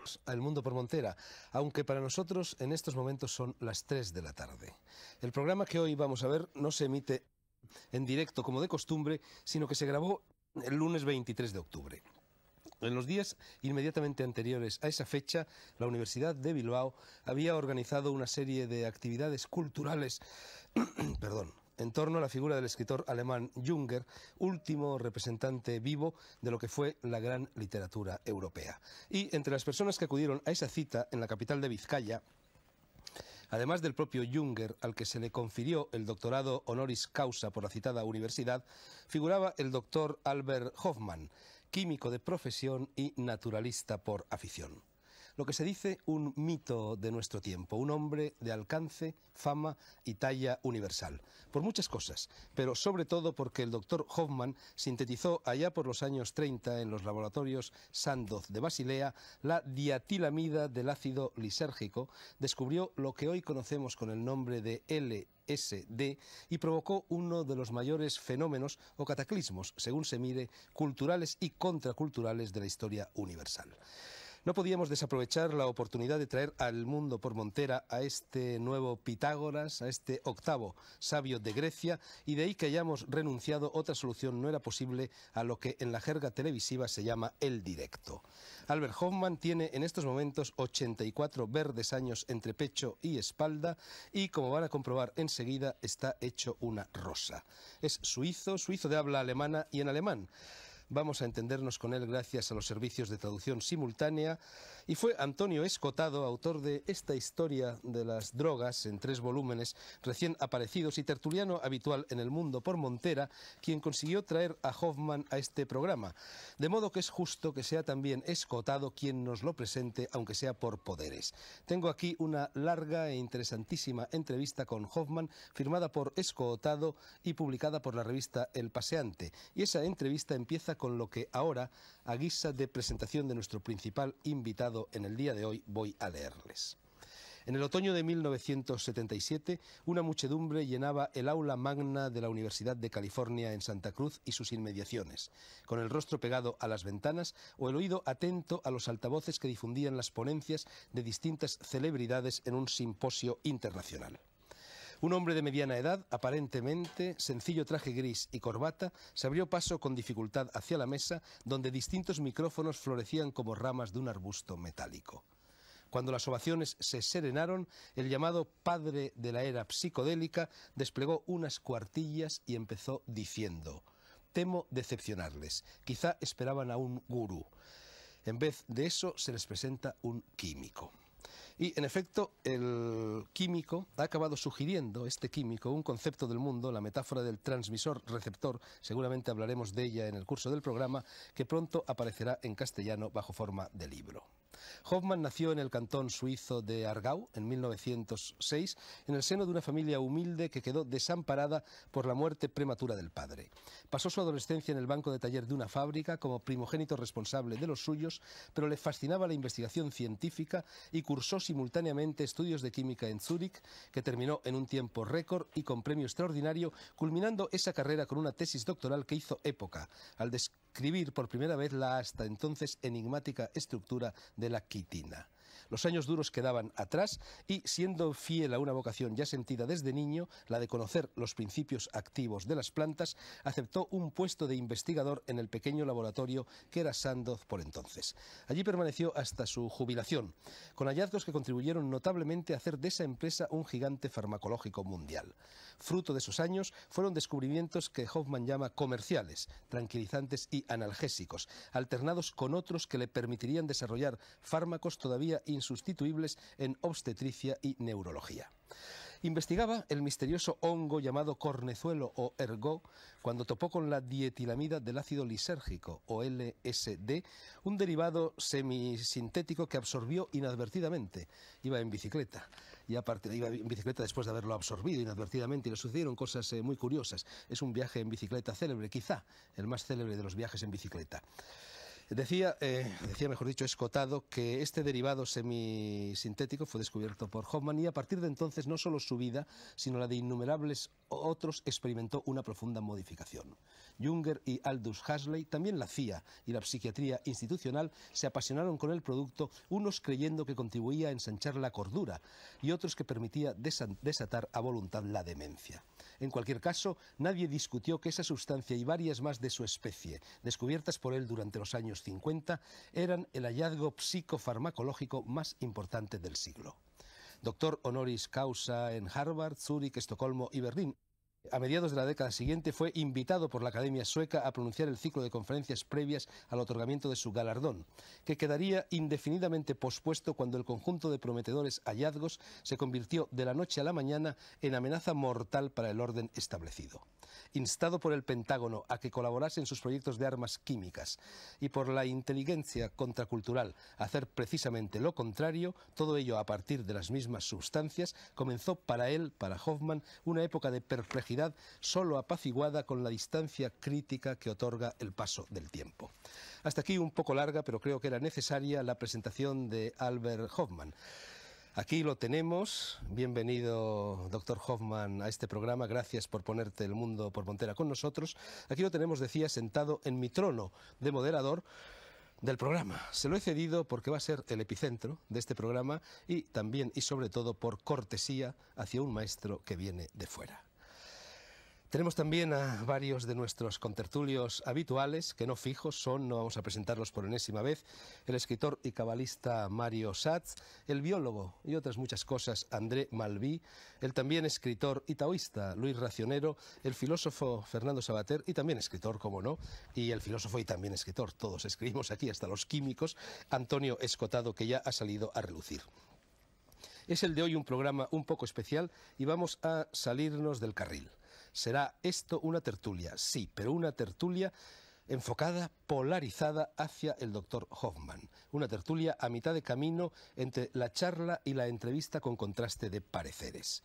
Bienvenidos a El Mundo por Montera, aunque para nosotros en estos momentos son las 3 de la tarde. El programa que hoy vamos a ver no se emite en directo como de costumbre, sino que se grabó el lunes 23 de octubre. En los días inmediatamente anteriores a esa fecha, la Universidad de Bilbao había organizado una serie de actividades culturales en torno a la figura del escritor alemán Junger, último representante vivo de lo que fue la gran literatura europea. Y entre las personas que acudieron a esa cita en la capital de Vizcaya, además del propio Junger, al que se le confirió el doctorado honoris causa por la citada universidad, figuraba el doctor Albert Hofmann, químico de profesión y naturalista por afición. Lo que se dice un mito de nuestro tiempo, un hombre de alcance, fama y talla universal. Por muchas cosas, pero sobre todo porque el doctor Hofmann sintetizó allá por los años 30 en los laboratorios Sandoz de Basilea la diatilamida del ácido lisérgico, descubrió lo que hoy conocemos con el nombre de LSD y provocó uno de los mayores fenómenos o cataclismos, según se mire, culturales y contraculturales de la historia universal. No podíamos desaprovechar la oportunidad de traer al Mundo por Montera a este nuevo Pitágoras, a este octavo sabio de Grecia, y de ahí que hayamos renunciado, otra solución no era posible a lo que en la jerga televisiva se llama el directo. Albert Hofmann tiene en estos momentos 84 verdes años entre pecho y espalda y, como van a comprobar enseguida, está hecho una rosa. Es suizo de habla alemana y en alemán. Vamos a entendernos con él gracias a los servicios de traducción simultánea, y fue Antonio Escotado, autor de esta historia de las drogas en 3 volúmenes recién aparecidos y tertuliano habitual en El Mundo por Montera, quien consiguió traer a Hofmann a este programa, de modo que es justo que sea también Escotado quien nos lo presente, aunque sea por poderes. Tengo aquí una larga e interesantísima entrevista con Hofmann, firmada por Escotado y publicada por la revista El Paseante, y esa entrevista empieza con lo que ahora, a guisa de presentación de nuestro principal invitado en el día de hoy, voy a leerles. En el otoño de 1977, una muchedumbre llenaba el aula magna de la Universidad de California en Santa Cruz y sus inmediaciones, con el rostro pegado a las ventanas o el oído atento a los altavoces que difundían las ponencias de distintas celebridades en un simposio internacional. Un hombre de mediana edad, aparentemente, sencillo traje gris y corbata, se abrió paso con dificultad hacia la mesa, donde distintos micrófonos florecían como ramas de un arbusto metálico. Cuando las ovaciones se serenaron, el llamado padre de la era psicodélica desplegó unas cuartillas y empezó diciendo: «Temo decepcionarles, quizá esperaban a un gurú. En vez de eso se les presenta un químico». Y, en efecto, el químico ha acabado sugiriendo, este químico, un concepto del mundo, la metáfora del transmisor-receptor, seguramente hablaremos de ella en el curso del programa, que pronto aparecerá en castellano bajo forma de libro. Hofmann nació en el cantón suizo de Aargau en 1906, en el seno de una familia humilde que quedó desamparada por la muerte prematura del padre. Pasó su adolescencia en el banco de taller de una fábrica como primogénito responsable de los suyos, pero le fascinaba la investigación científica y cursó simultáneamente estudios de química en Zúrich, que terminó en un tiempo récord y con premio extraordinario, culminando esa carrera con una tesis doctoral que hizo época al describir por primera vez la hasta entonces enigmática estructura de la quitina. Los años duros quedaban atrás y, siendo fiel a una vocación ya sentida desde niño, la de conocer los principios activos de las plantas, aceptó un puesto de investigador en el pequeño laboratorio que era Sandoz por entonces. Allí permaneció hasta su jubilación, con hallazgos que contribuyeron notablemente a hacer de esa empresa un gigante farmacológico mundial. Fruto de esos años fueron descubrimientos que Hofmann llama comerciales, tranquilizantes y analgésicos, alternados con otros que le permitirían desarrollar fármacos todavía insustituibles en obstetricia y neurología. Investigaba el misterioso hongo llamado cornezuelo o ergot cuando topó con la dietilamida del ácido lisérgico o LSD, un derivado semisintético que absorbió inadvertidamente. Iba en bicicleta, y aparte iba en bicicleta después de haberlo absorbido inadvertidamente, y le sucedieron cosas muy curiosas. Es un viaje en bicicleta célebre, quizá el más célebre de los viajes en bicicleta. Decía, mejor dicho, Escotado, que este derivado semisintético fue descubierto por Hofmann y a partir de entonces no solo su vida, sino la de innumerables otros experimentó una profunda modificación. Jünger y Aldous Huxley, también la CIA y la psiquiatría institucional se apasionaron con el producto, unos creyendo que contribuía a ensanchar la cordura y otros que permitía desatar a voluntad la demencia. En cualquier caso, nadie discutió que esa sustancia y varias más de su especie, descubiertas por él durante los años 50, eran el hallazgo psicofarmacológico más importante del siglo. Doctor honoris causa en Harvard, Zúrich, Estocolmo y Berlín. A mediados de la década siguiente fue invitado por la Academia Sueca a pronunciar el ciclo de conferencias previas al otorgamiento de su galardón, que quedaría indefinidamente pospuesto cuando el conjunto de prometedores hallazgos se convirtió de la noche a la mañana en amenaza mortal para el orden establecido. Instado por el Pentágono a que colaborase en sus proyectos de armas químicas y por la inteligencia contracultural a hacer precisamente lo contrario, todo ello a partir de las mismas sustancias, comenzó para él, para Hofmann, una época de perplejidad solo apaciguada con la distancia crítica que otorga el paso del tiempo. Hasta aquí un poco larga, pero creo que era necesaria la presentación de Albert Hofmann. Aquí lo tenemos. Bienvenido, doctor Hofmann, a este programa. Gracias por ponerte el mundo por montera con nosotros. Aquí lo tenemos, decía, sentado en mi trono de moderador del programa. Se lo he cedido porque va a ser el epicentro de este programa y también y sobre todo por cortesía hacia un maestro que viene de fuera. Tenemos también a varios de nuestros contertulios habituales, que no fijos son, no vamos a presentarlos por enésima vez, el escritor y cabalista Mario Schatz, el biólogo y otras muchas cosas André Malví, el también escritor y taoísta Luis Racionero, el filósofo Fernando Savater y también escritor, como no, y el filósofo y también escritor, todos escribimos aquí, hasta los químicos, Antonio Escotado, que ya ha salido a relucir. Es el de hoy un programa un poco especial y vamos a salirnos del carril. ¿Será esto una tertulia? Sí, pero una tertulia enfocada, polarizada hacia el doctor Hofmann. Una tertulia a mitad de camino entre la charla y la entrevista con contraste de pareceres.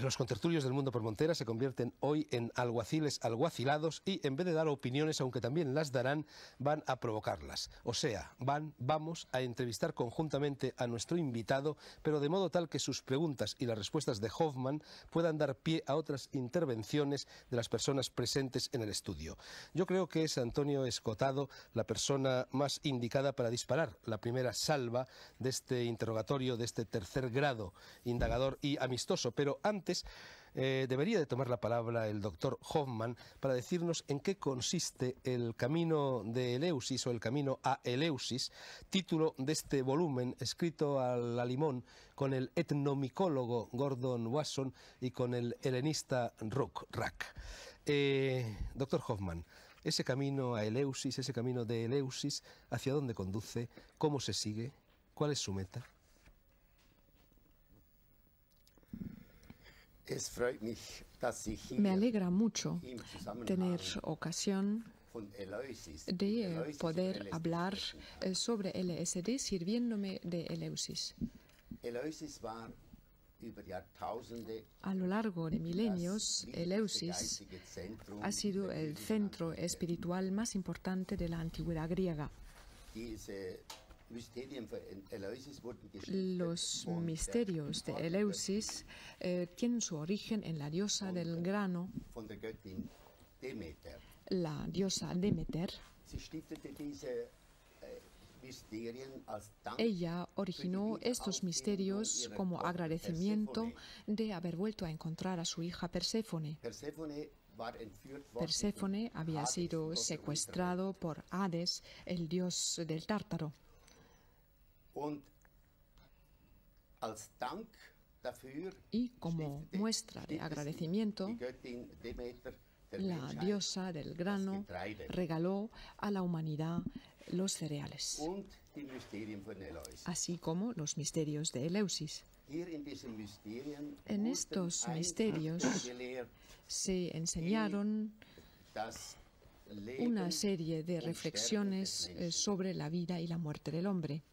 Los contertulios del mundo por montera se convierten hoy en alguaciles alguacilados y en vez de dar opiniones, aunque también las darán, van a provocarlas. O sea, vamos a entrevistar conjuntamente a nuestro invitado, pero de modo tal que sus preguntas y las respuestas de Hofmann puedan dar pie a otras intervenciones de las personas presentes en el estudio. Yo creo que es Antonio Escotado la persona más indicada para disparar la primera salva de este interrogatorio, de este tercer grado indagador y amistoso. Pero antes debería de tomar la palabra el doctor Hofmann para decirnos en qué consiste el camino de Eleusis o el camino a Eleusis, título de este volumen escrito a la limón con el etnomicólogo Gordon Wasson y con el helenista Rack. Doctor Hofmann, ese camino a Eleusis, ese camino de Eleusis, ¿hacia dónde conduce? ¿Cómo se sigue? ¿Cuál es su meta? Me alegra mucho tener ocasión de poder hablar sobre LSD sirviéndome de Eleusis. A lo largo de milenios, Eleusis ha sido el centro espiritual más importante de la antigüedad griega. Los misterios de Eleusis tienen su origen en la diosa del grano, la diosa Demeter. Ella originó estos misterios como agradecimiento de haber vuelto a encontrar a su hija Perséfone. Perséfone había sido secuestrado por Hades, el dios del Tártaro. Y como muestra de agradecimiento, la diosa del grano regaló a la humanidad los cereales, así como los misterios de Eleusis. En estos misterios se enseñaron una serie de reflexiones sobre la vida y la muerte del hombre.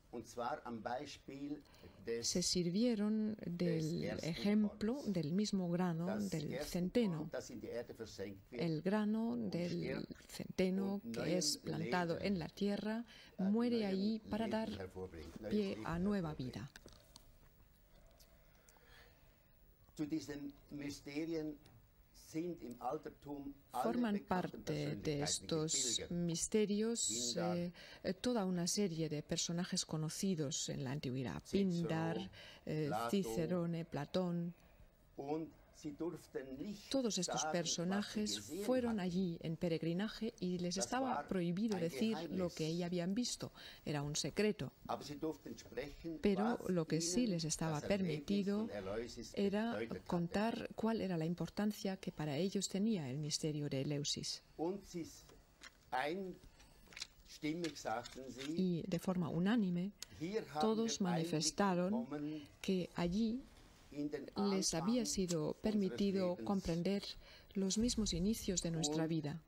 se sirvieron del ejemplo del mismo grano del centeno. El grano del centeno que es plantado en la tierra muere allí para dar pie a nueva vida. Forman parte de estos misterios toda una serie de personajes conocidos en la antigüedad: Píndar, Cicerone, Platón. Todos estos personajes fueron allí en peregrinaje y les estaba prohibido decir lo que ellos habían visto. Era un secreto. Pero lo que sí les estaba permitido era contar cuál era la importancia que para ellos tenía el misterio de Eleusis. Y de forma unánime, todos manifestaron que allí les había sido permitido comprender los mismos inicios de nuestra vida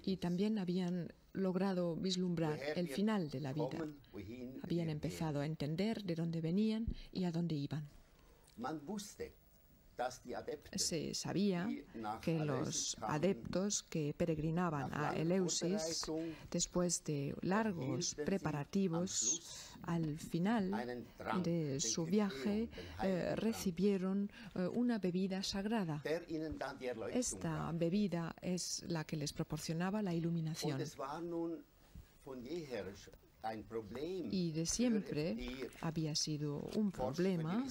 y también habían logrado vislumbrar el final de la vida. Habían empezado a entender de dónde venían y a dónde iban. Se sabía que los adeptos que peregrinaban a Eleusis, después de largos preparativos, al final de su viaje recibieron una bebida sagrada. Esta bebida es la que les proporcionaba la iluminación. Y de siempre había sido un problema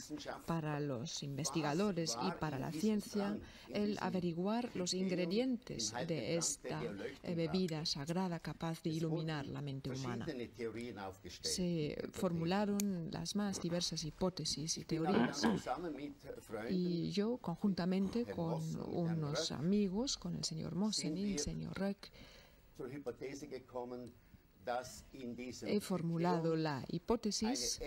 para los investigadores y para la ciencia el averiguar los ingredientes de esta bebida sagrada capaz de iluminar la mente humana. Se formularon las más diversas hipótesis y teorías y yo, conjuntamente con unos amigos, con el señor Mosen y el señor Röck, he formulado la hipótesis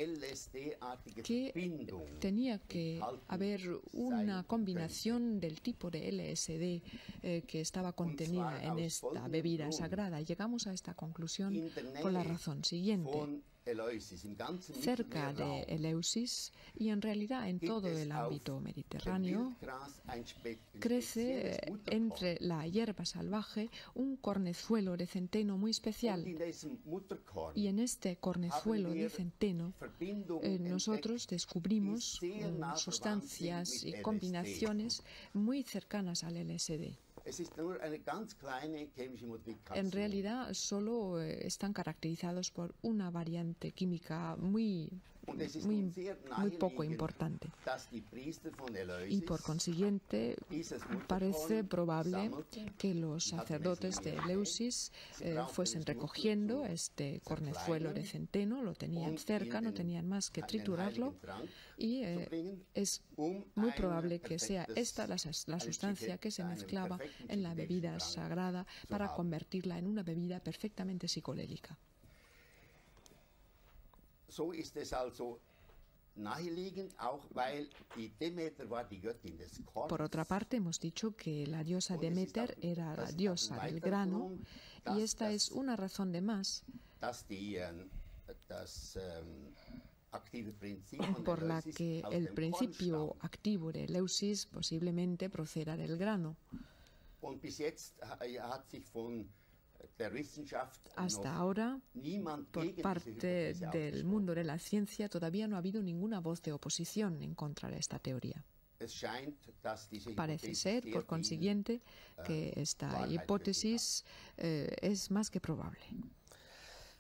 que tenía que haber una combinación del tipo de LSD que estaba contenida en esta bebida sagrada. Llegamos a esta conclusión por la razón siguiente. Cerca de Eleusis y en realidad en todo el ámbito mediterráneo crece entre la hierba salvaje un cornezuelo de centeno muy especial, y en este cornezuelo de centeno nosotros descubrimos sustancias y combinaciones muy cercanas al LSD. En realidad solo están caracterizados por una variante química muy poco importante. Y por consiguiente parece probable que los sacerdotes de Eleusis fuesen recogiendo este cornezuelo de centeno, lo tenían cerca, no tenían más que triturarlo, y es muy probable que sea esta la sustancia que se mezclaba en la bebida sagrada para convertirla en una bebida perfectamente psicolélica. Por otra parte, hemos dicho que la diosa Demeter era la diosa del grano, y esta es una razón de más por la que el principio activo de Eleusis posiblemente proceda del grano. Hasta ahora, por parte del mundo de la ciencia, todavía no ha habido ninguna voz de oposición en contra de esta teoría. Parece ser, por consiguiente, que esta hipótesis es más que probable.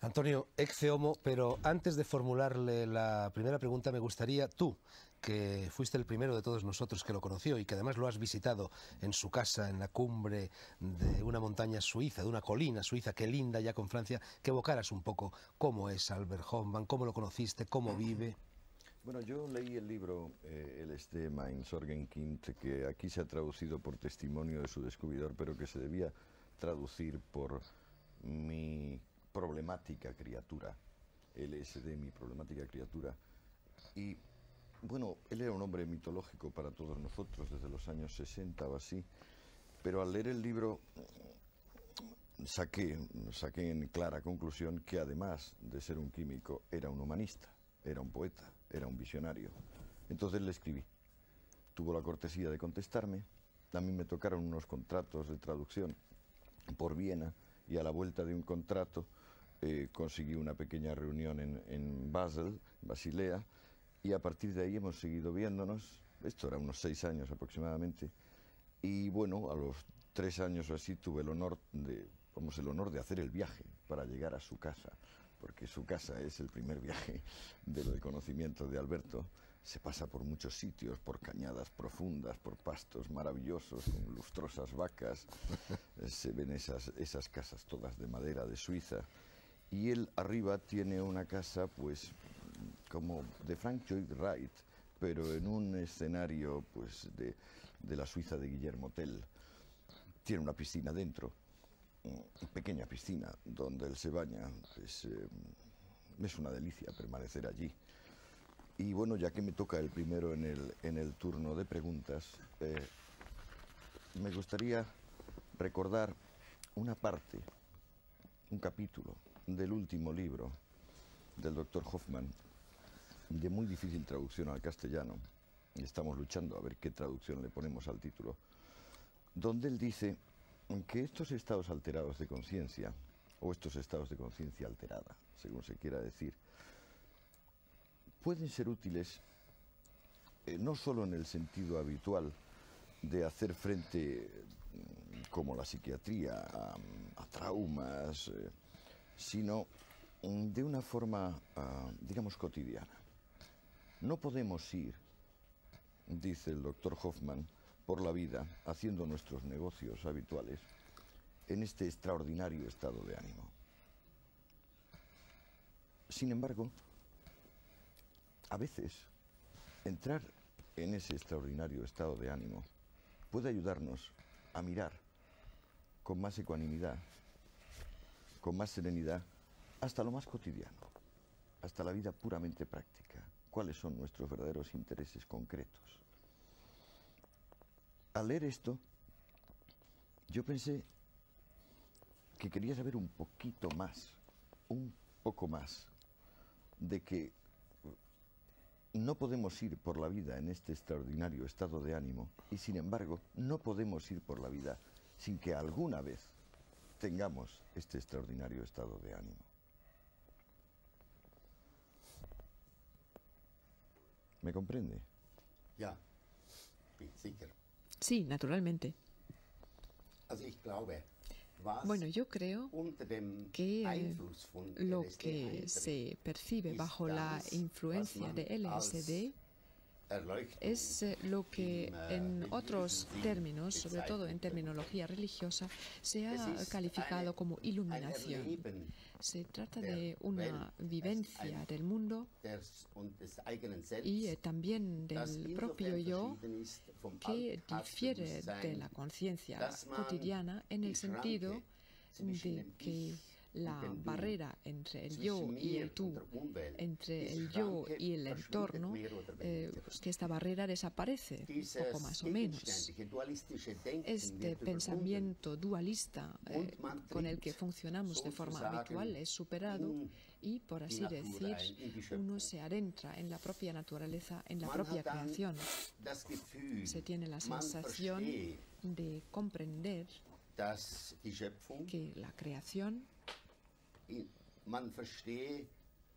Antonio, ecce homo, pero antes de formularle la primera pregunta, me gustaría tú, que fuiste el primero de todos nosotros que lo conoció y que además lo has visitado en su casa, en la cumbre de una montaña suiza, de una colina suiza que linda ya con Francia, que evocaras un poco cómo es Albert Hoffmann, cómo lo conociste, cómo vive. Bueno, yo leí el libro LSD Mein Sorgenkind, que aquí se ha traducido por testimonio de su descubridor, pero que se debía traducir por mi problemática criatura, LSD, mi problemática criatura. Y bueno, él era un hombre mitológico para todos nosotros desde los años 60 o así, pero al leer el libro saqué en clara conclusión que además de ser un químico era un humanista, era un poeta, era un visionario. Entonces le escribí. Tuvo la cortesía de contestarme. A mí me tocaron unos contratos de traducción por Viena y a la vuelta de un contrato conseguí una pequeña reunión en Basel, Basilea, y a partir de ahí hemos seguido viéndonos. Esto era unos 6 años aproximadamente. Y bueno, a los 3 años o así tuve el honor de hacer el viaje para llegar a su casa, porque su casa es el primer viaje del conocimiento de Alberto. Se pasa por muchos sitios, por cañadas profundas, por pastos maravillosos, con lustrosas vacas. Se ven esas casas todas de madera de Suiza. Y él arriba tiene una casa, pues, como de Frank Lloyd Wright, pero en un escenario, pues, de la Suiza de Guillermo Tell. Tiene una piscina dentro, pequeña piscina, donde él se baña. Es una delicia permanecer allí. Y bueno, ya que me toca el primero en el turno de preguntas, me gustaría recordar una parte, un capítulo del último libro del doctor Hoffman, de muy difícil traducción al castellano, y estamos luchando a ver qué traducción le ponemos al título, donde él dice que estos estados alterados de conciencia, o estos estados de conciencia alterada, según se quiera decir, pueden ser útiles no solo en el sentido habitual de hacer frente, como la psiquiatría, a traumas, sino de una forma, digamos, cotidiana. No podemos ir, dice el doctor Hoffman, por la vida haciendo nuestros negocios habituales en este extraordinario estado de ánimo. Sin embargo, a veces entrar en ese extraordinario estado de ánimo puede ayudarnos a mirar con más ecuanimidad, con más serenidad, hasta lo más cotidiano, hasta la vida puramente práctica. ¿Cuáles son nuestros verdaderos intereses concretos? Al leer esto, yo pensé que quería saber un poquito más, un poco más, de que no podemos ir por la vida en este extraordinario estado de ánimo y, sin embargo, no podemos ir por la vida sin que alguna vez tengamos este extraordinario estado de ánimo. ¿Me comprende? Ja, sicher. Sí, naturalmente. Bueno, yo creo que lo que se percibe bajo la influencia de LSD es lo que en otros términos, sobre todo en terminología religiosa, se ha calificado como iluminación. Se trata de una vivencia del mundo y también del propio yo que difiere de la conciencia cotidiana en el sentido de que la barrera entre el yo y el tú, entre el yo y el entorno, que esta barrera desaparece, poco más o menos. Este pensamiento dualista con el que funcionamos de forma habitual es superado y, por así decir, uno se adentra en la propia naturaleza, en la propia creación. Se tiene la sensación de comprender que la creación,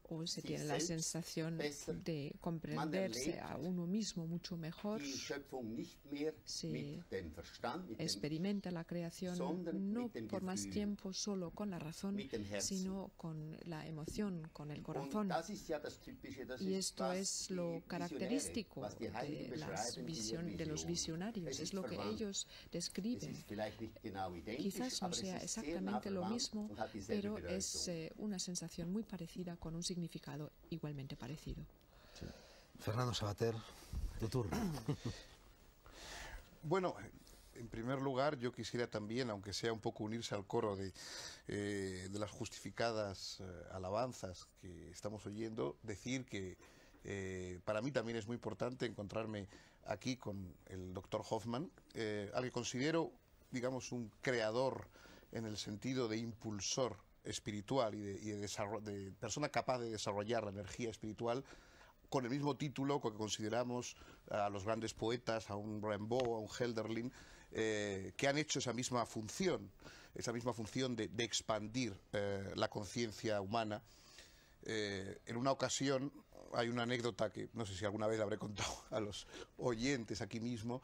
o se tiene la sensación de comprenderse a uno mismo mucho mejor, se experimenta la creación no por más tiempo solo con la razón, sino con la emoción, con el corazón. Y esto es lo característico de los visionarios, es lo que ellos describen. Quizás no sea exactamente lo mismo, pero es una sensación muy parecida con un significado igualmente parecido. Sí. Fernando Savater, tu turno. Bueno, en primer lugar, yo quisiera también, aunque sea un poco unirse al coro de las justificadas alabanzas que estamos oyendo, decir que para mí también es muy importante encontrarme aquí con el doctor Hoffman, al que considero, digamos, un creador en el sentido de impulsor espiritual y de persona capaz de desarrollar la energía espiritual, con el mismo título que consideramos a los grandes poetas, a un Rimbaud, a un Hölderlin, que han hecho esa misma función de expandir la conciencia humana. En una ocasión, hay una anécdota que no sé si alguna vez la habré contado a los oyentes aquí mismo.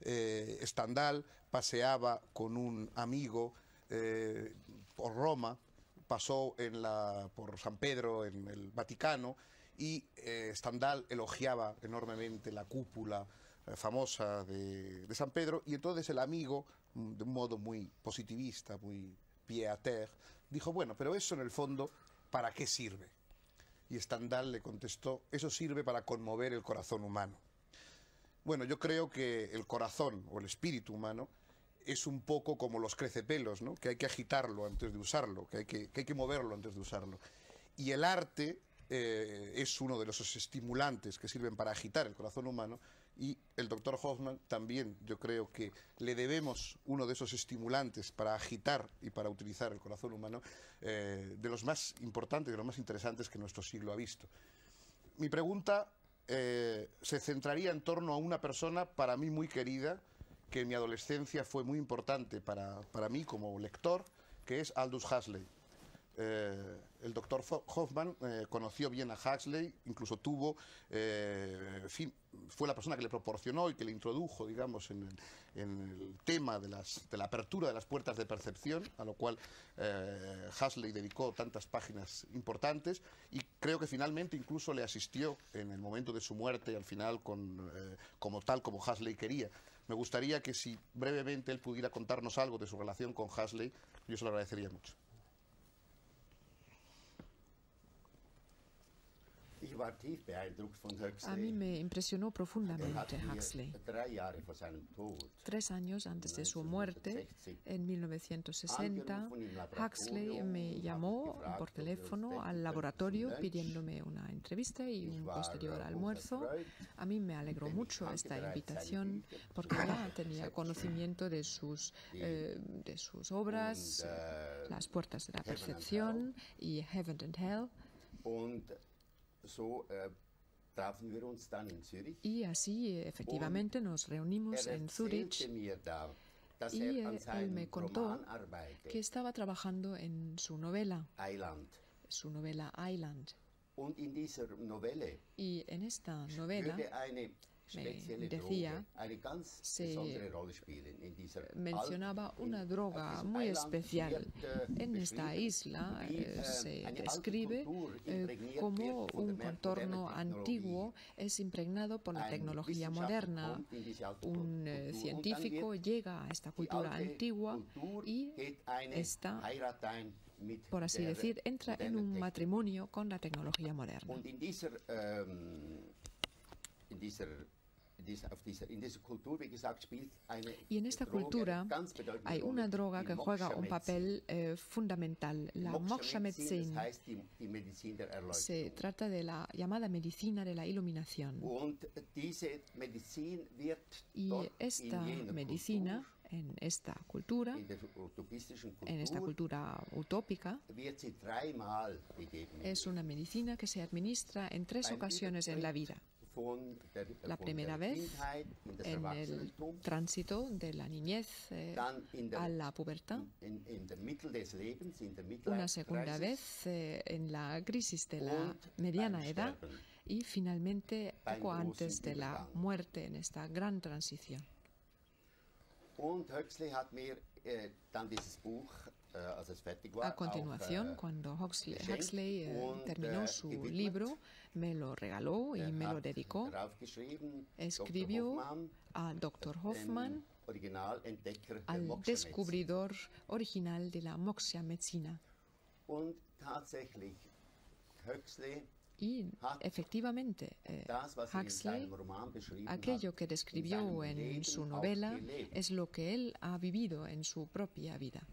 Stendhal paseaba con un amigo por Roma, pasó por San Pedro en el Vaticano, y Stendhal elogiaba enormemente la cúpula famosa de San Pedro, y entonces el amigo, de un modo muy positivista, muy pied à terre, dijo, bueno, pero eso en el fondo, ¿para qué sirve? Y Stendhal le contestó, eso sirve para conmover el corazón humano. Bueno, yo creo que el corazón o el espíritu humano es un poco como los crecepelos, ¿no? Que hay que agitarlo antes de usarlo, que hay que moverlo antes de usarlo. Y el arte es uno de los estimulantes que sirven para agitar el corazón humano, y el doctor Hoffmann también, yo creo que le debemos uno de esos estimulantes para agitar y para utilizar el corazón humano, de los más importantes, de los más interesantes que nuestro siglo ha visto. Mi pregunta se centraría en torno a una persona para mí muy querida, que en mi adolescencia fue muy importante para mí como lector, que es Aldous Huxley. El doctor Hoffmann conoció bien a Huxley, incluso en fin, fue la persona que le proporcionó y que le introdujo, digamos, en el tema de la apertura de las puertas de percepción, a lo cual Huxley dedicó tantas páginas importantes, y creo que finalmente incluso le asistió en el momento de su muerte, y al final como Huxley quería. Me gustaría que, si brevemente él pudiera contarnos algo de su relación con Huxley, yo se lo agradecería mucho. A mí me impresionó profundamente Huxley. 3 años antes de su muerte, en 1960, Huxley me llamó por teléfono al laboratorio pidiéndome una entrevista y un posterior almuerzo. A mí me alegró mucho esta invitación porque ya tenía conocimiento de sus obras, Las puertas de la percepción y Heaven and Hell. Y así, efectivamente, nos reunimos en Zúrich, y él me contó que estaba trabajando en su novela Island. Y en esta novela, me decía, se mencionaba una droga muy especial. En esta isla se describe como un contorno antiguo es impregnado por la tecnología moderna. Un científico llega a esta cultura antigua y esta, por así decir, entra en un matrimonio con la tecnología moderna. Y en esta cultura hay una droga que juega un papel fundamental, la Moksha-Medizin. Se trata de la llamada medicina de la iluminación. Y esta medicina, en esta cultura utópica, es una medicina que se administra en 3 ocasiones en la vida. La primera vez en el tránsito de la niñez a la pubertad, una segunda vez en la crisis de la mediana edad, y finalmente poco antes de la muerte, en esta gran transición. A continuación, cuando Huxley terminó su libro, me lo regaló y me lo dedicó. Escribió a Dr. Hoffmann, al descubridor original de la Moksha-Medizin. Y efectivamente, Huxley, aquello que describió en su novela, es lo que él ha vivido en su propia vida.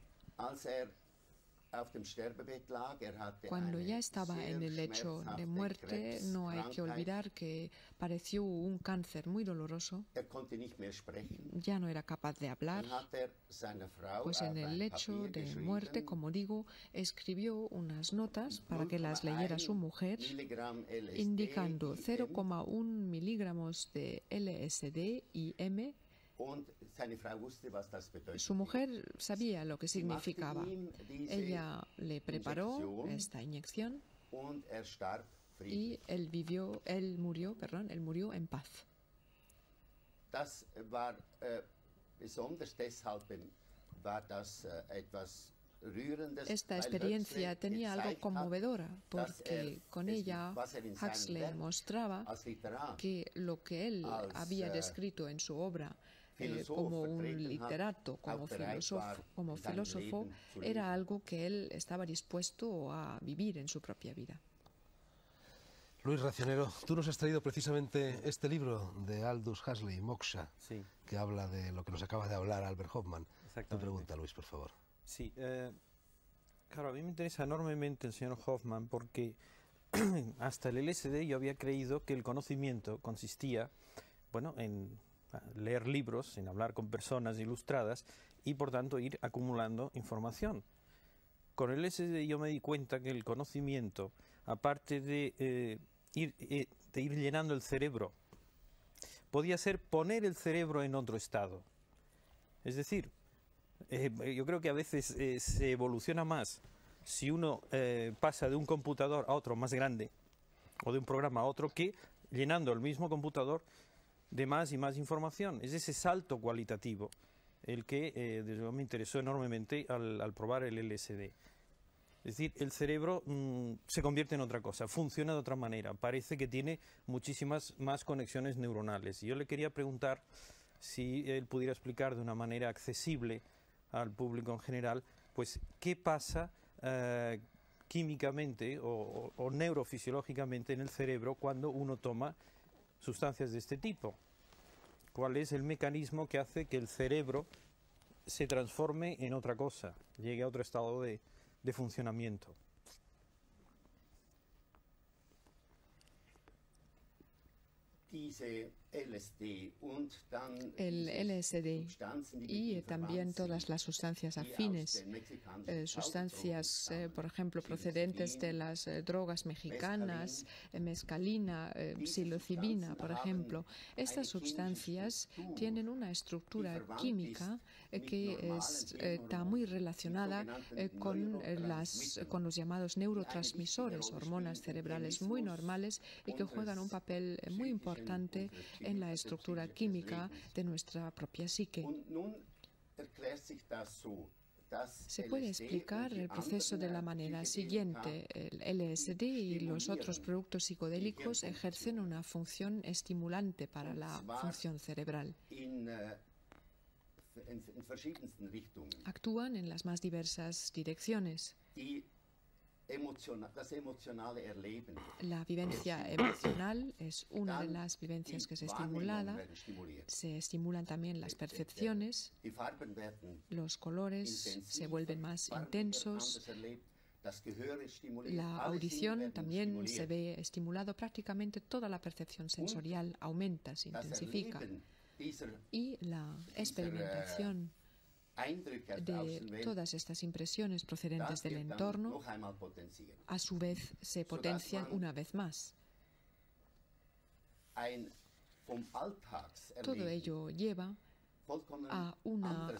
Cuando ya estaba en el lecho de muerte, no hay que olvidar que padeció un cáncer muy doloroso. Ya no era capaz de hablar. Pues en el lecho de muerte, como digo, escribió unas notas para que las leyera su mujer, indicando 0,1 miligramos de LSD y M. Su mujer sabía lo que significaba. Ella le preparó esta inyección y él murió en paz. Esta experiencia tenía algo conmovedora, porque con ella Huxley mostraba que lo que él había descrito en su obra como un literato, como filósofo, era algo que él estaba dispuesto a vivir en su propia vida. Luis Racionero, tú nos has traído precisamente este libro de Aldous Huxley, Moksha, sí, que habla de lo que nos acaba de hablar Albert Hoffman. Tu pregunta, Luis, por favor. Sí, claro, a mí me interesa enormemente el señor Hoffman porque hasta el LSD yo había creído que el conocimiento consistía, bueno, en leer libros, en hablar con personas ilustradas y por tanto ir acumulando información. Con el LSD yo me di cuenta que el conocimiento, aparte de ir llenando el cerebro, podía ser poner el cerebro en otro estado. Es decir, yo creo que a veces se evoluciona más si uno pasa de un computador a otro más grande o de un programa a otro que llenando el mismo computador de más y más información. Es ese salto cualitativo el que desde luego me interesó enormemente al probar el LSD. Es decir, el cerebro se convierte en otra cosa, funciona de otra manera, parece que tiene muchísimas más conexiones neuronales. Y yo le quería preguntar si él pudiera explicar de una manera accesible al público en general, pues qué pasa químicamente o neurofisiológicamente en el cerebro cuando uno toma sustancias de este tipo. ¿Cuál es el mecanismo que hace que el cerebro se transforme en otra cosa, llegue a otro estado de funcionamiento? El LSD y también todas las sustancias afines, sustancias, por ejemplo, procedentes de las drogas mexicanas, mescalina, psilocibina, por ejemplo. Estas sustancias tienen una estructura química que está muy relacionada con los llamados neurotransmisores, hormonas cerebrales muy normales y que juegan un papel muy importante en la estructura química de nuestra propia psique. Se puede explicar el proceso de la manera siguiente. El LSD y los otros productos psicodélicos ejercen una función estimulante para la función cerebral. Actúan en las más diversas direcciones. La vivencia emocional es una de las vivencias que se estimula. Se estimulan también las percepciones, los colores se vuelven más intensos, la audición también se ve estimulado, prácticamente toda la percepción sensorial aumenta, se intensifica y la experimentación de todas estas impresiones procedentes del entorno, a su vez se potencian una vez más. Todo ello lleva a una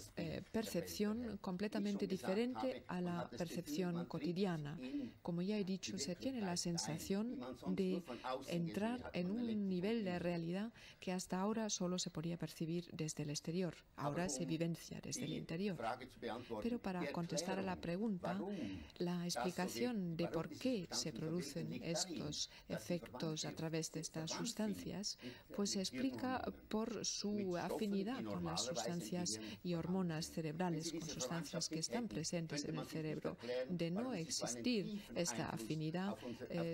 percepción completamente diferente a la percepción cotidiana. Como ya he dicho, se tiene la sensación de entrar en un nivel de realidad que hasta ahora solo se podía percibir desde el exterior. Ahora se vivencia desde el interior. Pero para contestar a la pregunta, la explicación de por qué se producen estos efectos a través de estas sustancias, pues se explica por su afinidad con las sustancias y hormonas cerebrales, con sustancias que están presentes en el cerebro. De no existir esta afinidad,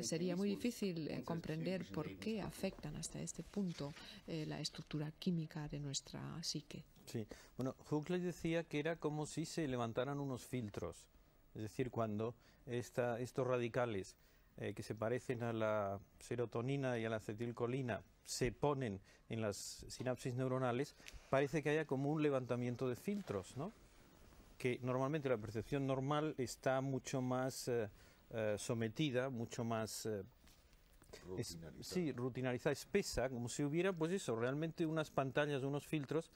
sería muy difícil comprender por qué afectan hasta este punto la estructura química de nuestra psique. Sí, bueno, Huxley decía que era como si se levantaran unos filtros Es decir, cuando estos radicales que se parecen a la serotonina y a la acetilcolina se ponen en las sinapsis neuronales, parece que haya como un levantamiento de filtros, ¿no? Que normalmente la percepción normal está mucho más sometida, mucho más rutinarizada, espesa, como si hubiera, pues eso, realmente unas pantallas, unos filtros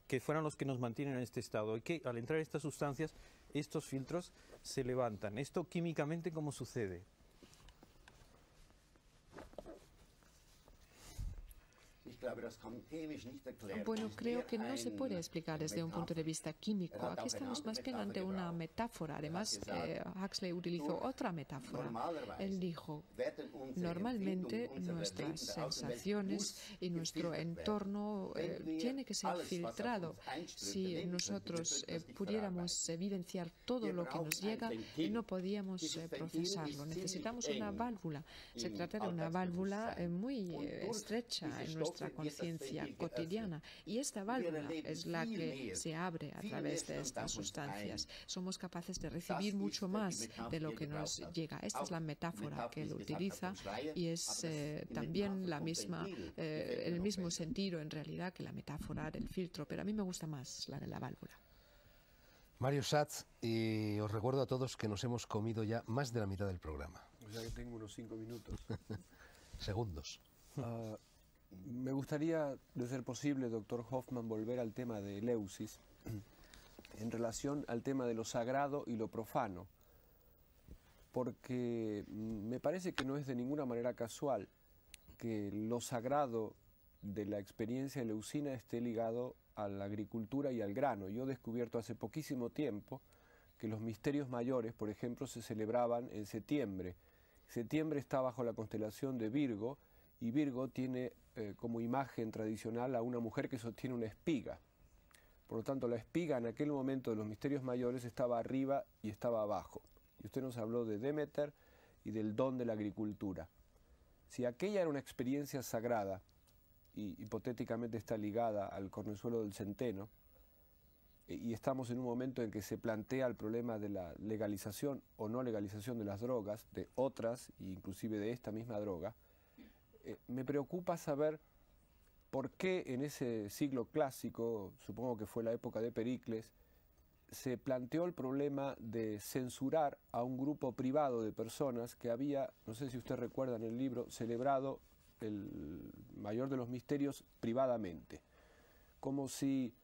que fueran los que nos mantienen en este estado, y que al entrar estas sustancias, estos filtros se levantan. ¿Esto químicamente cómo sucede? Bueno, creo que no se puede explicar desde un punto de vista químico. Aquí estamos más bien ante una metáfora. Además, Huxley utilizó otra metáfora. Él dijo, normalmente nuestras sensaciones y nuestro entorno tiene que ser filtrado. Si nosotros pudiéramos vivenciar todo lo que nos llega, no podíamos procesarlo. Necesitamos una válvula. Se trata de una válvula muy estrecha en nuestra conciencia cotidiana, y esta válvula es la que se abre a través de estas sustancias. Somos capaces de recibir mucho más de lo que nos llega. Esta es la metáfora que él utiliza, y es también el mismo sentido en realidad que la metáfora del filtro, pero a mí me gusta más la de la válvula. Mario Schatz, y os recuerdo a todos que nos hemos comido ya más de la mitad del programa. O sea que tengo unos 5 minutos. Segundos. Me gustaría, de ser posible, doctor Hoffman, volver al tema de Eleusis en relación al tema de lo sagrado y lo profano, porque me parece que no es de ninguna manera casual que lo sagrado de la experiencia eleusina esté ligado a la agricultura y al grano. Yo he descubierto hace poquísimo tiempo que los misterios mayores, por ejemplo, se celebraban en septiembre. Septiembre está bajo la constelación de Virgo, y Virgo tiene como imagen tradicional a una mujer que sostiene una espiga. Por lo tanto, la espiga en aquel momento de los misterios mayores estaba arriba y estaba abajo. Y usted nos habló de Demeter y del don de la agricultura. Si aquella era una experiencia sagrada, y hipotéticamente está ligada al cornezuelo del centeno, y estamos en un momento en que se plantea el problema de la legalización o no legalización de las drogas, de otras, inclusive de esta misma droga, me preocupa saber por qué en ese siglo clásico, supongo que fue la época de Pericles, se planteó el problema de censurar a un grupo privado de personas que había, no sé si usted recuerda en el libro, celebrado el mayor de los misterios privadamente, como si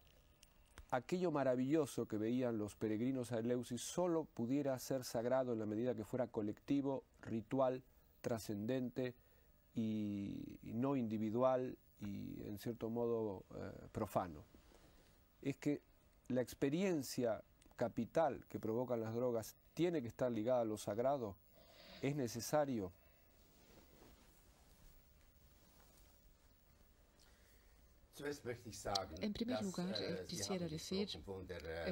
aquello maravilloso que veían los peregrinos a Eleusis solo pudiera ser sagrado en la medida que fuera colectivo, ritual, trascendente y no individual y en cierto modo profano. Es que la experiencia capital que provocan las drogas tiene que estar ligada a lo sagrado. Es necesario. En primer lugar, quisiera decir,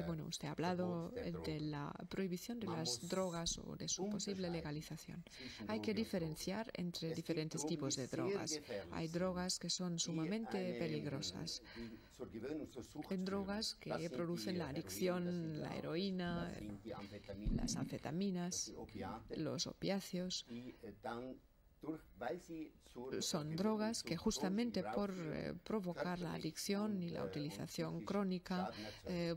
bueno, usted ha hablado de la prohibición de las drogas o de su posible legalización. Hay que diferenciar entre diferentes tipos de drogas. Hay drogas que son sumamente peligrosas. Hay drogas que producen la adicción, la heroína, las anfetaminas, los opiáceos. Son drogas que justamente por provocar la adicción y la utilización crónica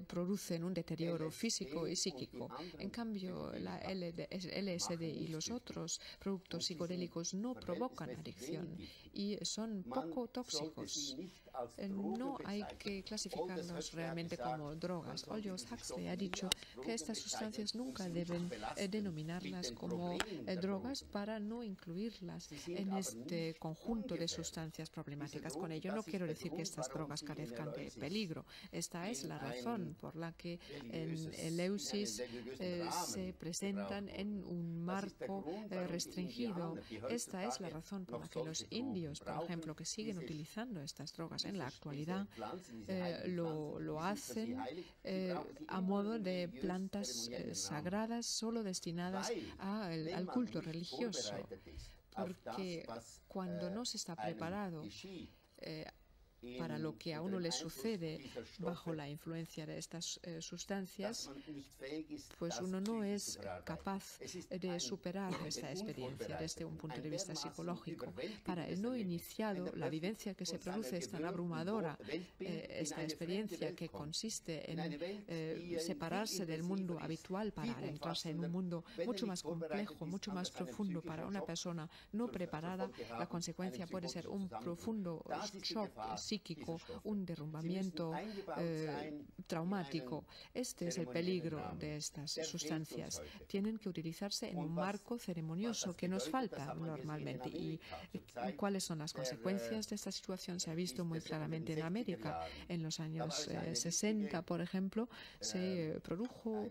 producen un deterioro físico y psíquico. En cambio, la LSD y los otros productos psicodélicos no provocan adicción y son poco tóxicos. No hay que clasificarlos realmente como drogas. Aldous Huxley ha dicho que estas sustancias nunca deben denominarlas como drogas para no incluirlas en este conjunto de sustancias problemáticas. Con ello no quiero decir que estas drogas carezcan de peligro. Esta es la razón por la que en Eleusis se presentan en un marco restringido. Esta es la razón por la que los indios, por ejemplo, que siguen utilizando estas drogas en la actualidad, lo hacen a modo de plantas sagradas solo destinadas al culto religioso. Porque cuando no se está preparado para lo que a uno le sucede bajo la influencia de estas sustancias, pues uno no es capaz de superar esta experiencia desde un punto de vista psicológico. Para el no iniciado, la vivencia que se produce es tan abrumadora, esta experiencia que consiste en separarse del mundo habitual para adentrarse en un mundo mucho más complejo, mucho más profundo para una persona no preparada. La consecuencia puede ser un profundo shock psíquico, un derrumbamiento traumático. Este es el peligro de estas sustancias. Tienen que utilizarse en un marco ceremonioso que nos falta normalmente. ¿Y cuáles son las consecuencias de esta situación? Se ha visto muy claramente en América. En los años 60, por ejemplo, se produjo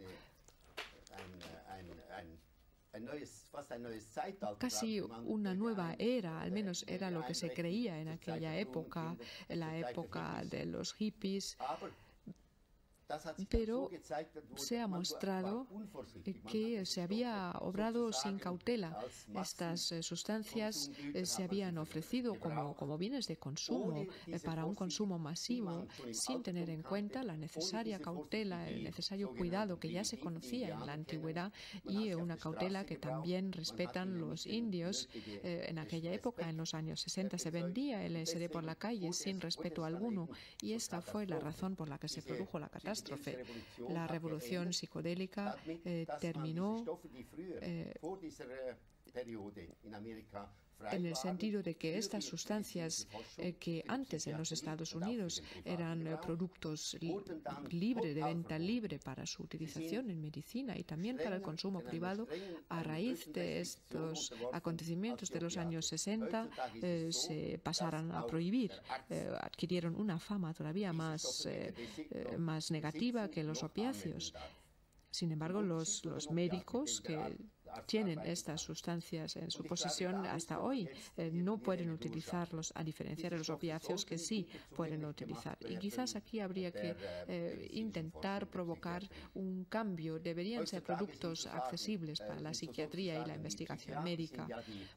casi una nueva era, al menos era lo que se creía en aquella época, en la época de los hippies. Pero se ha mostrado que se había obrado sin cautela. Estas sustancias se habían ofrecido como bienes de consumo para un consumo masivo, sin tener en cuenta la necesaria cautela, el necesario cuidado que ya se conocía en la antigüedad y una cautela que también respetan los indios. En aquella época, en los años 60, se vendía LSD por la calle sin respeto alguno, y esta fue la razón por la que se produjo la catástrofe. La revolución psicodélica terminó en el sentido de que estas sustancias que antes en los Estados Unidos eran productos libres, de venta libre para su utilización en medicina y también para el consumo privado, a raíz de estos acontecimientos de los años 60 se pasaron a prohibir, adquirieron una fama todavía más negativa que los opiáceos. Sin embargo, los médicos que tienen estas sustancias en su posesión hasta hoy no pueden utilizarlos, a diferencia de los opiáceos que sí pueden utilizar. Y quizás aquí habría que intentar provocar un cambio. Deberían ser productos accesibles para la psiquiatría y la investigación médica.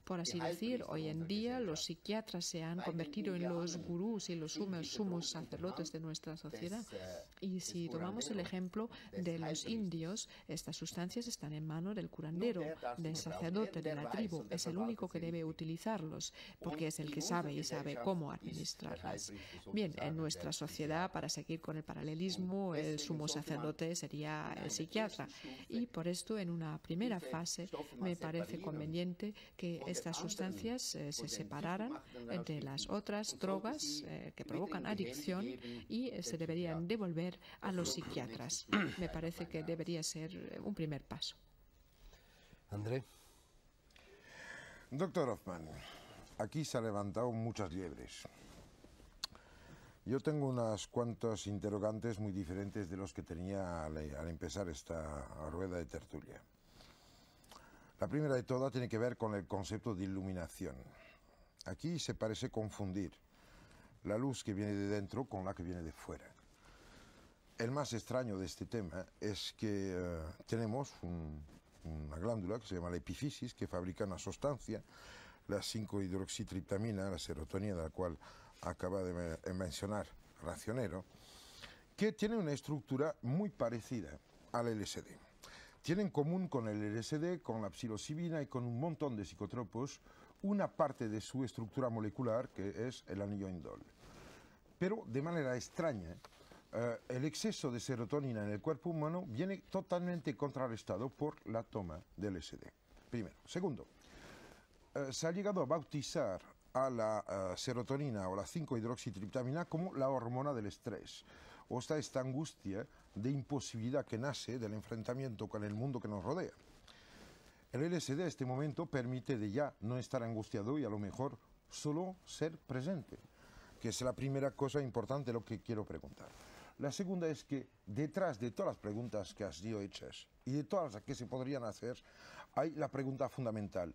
Por así decir, hoy en día los psiquiatras se han convertido en los gurús y los sumos sacerdotes de nuestra sociedad. Y si tomamos el ejemplo de los indios, estas sustancias están en manos del curandero, del sacerdote de la tribu. Es el único que debe utilizarlos porque es el que sabe y sabe cómo administrarlas. Bien, en nuestra sociedad, para seguir con el paralelismo, el sumo sacerdote sería el psiquiatra, y por esto en una primera fase me parece conveniente que estas sustancias se separaran de las otras drogas que provocan adicción y se deberían devolver a los psiquiatras. Me parece que debería ser un primer paso. André. Doctor Hoffman, aquí se han levantado muchas liebres. Yo tengo unas cuantas interrogantes muy diferentes de los que tenía al empezar esta rueda de tertulia. La primera de todas tiene que ver con el concepto de iluminación. Aquí se parece confundir la luz que viene de dentro con la que viene de fuera. El más extraño de este tema es que tenemos una glándula que se llama la epifísis, que fabrica una sustancia, la 5-hidroxitriptamina, la serotonina, de la cual acaba de mencionar Racionero, que tiene una estructura muy parecida al LSD. Tiene en común con el LSD, con la psilocibina y con un montón de psicotropos una parte de su estructura molecular, que es el anillo indol. Pero de manera extraña, el exceso de serotonina en el cuerpo humano viene totalmente contrarrestado por la toma del LSD. Primero. Segundo, se ha llegado a bautizar a la serotonina o la 5-hidroxitriptamina como la hormona del estrés, o sea, esta angustia de imposibilidad que nace del enfrentamiento con el mundo que nos rodea. El LSD en este momento permite de ya no estar angustiado y a lo mejor solo ser presente, que es la primera cosa importante lo que quiero preguntar. La segunda es que detrás de todas las preguntas que has sido hechas y de todas las que se podrían hacer, hay la pregunta fundamental.